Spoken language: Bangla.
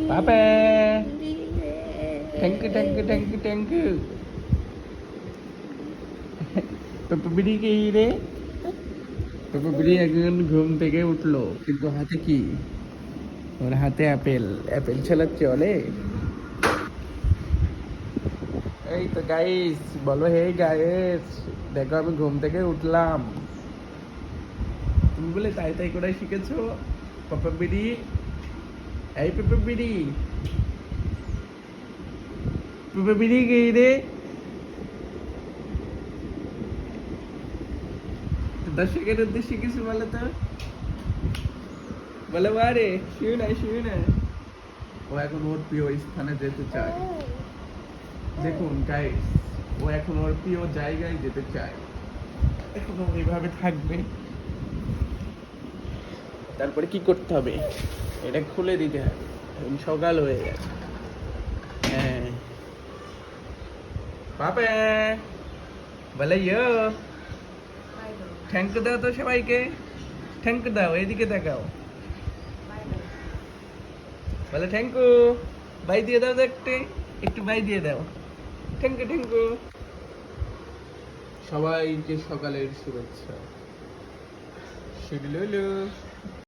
papa thank you thank you thank you thank you পাপা বিড়ি কে রে পাপা বিড়ি এখন ঘুম থেকে উঠলো কিন্তু হাতে কি ওর হাতে অ্যাপেল অ্যাপেল ছেলার চলে এই তো গাইস বলো হে গাইস দেখো আমি ঘুম থেকে উঠলাম তুমি বলে তাই তাই করে শিখেছো পাপা বিড়ি এই পাপা বিড়ি পাপা বিড়ি কে রে 10 সেকেন্ডের উদ্দেশ্যে কিছু বলে তো বলে বারে শুয়ে না ও এখন ওর প্রিয় স্থানে যেতে চায় দেখুন গাইস ও এখন ওর প্রিয় জায়গায় যেতে চায় এখন ও এইভাবে থাকবে তারপরে কি করতে হবে এটা খুলে দিতে হবে সকাল হয়ে গেছে হ্যাঁ পাপা বলে ইয়ো থ্যাংক ইউ দাও তো সবাইকে থ্যাংক ইউ দাও এদিকে দেখাও বলে থ্যাংক ইউ বাই দিয়ে দাও তো একটু বাই দিয়ে দাও থ্যাংক ইউ সবাইকে সকালের শুভেচ্ছা শিডিউল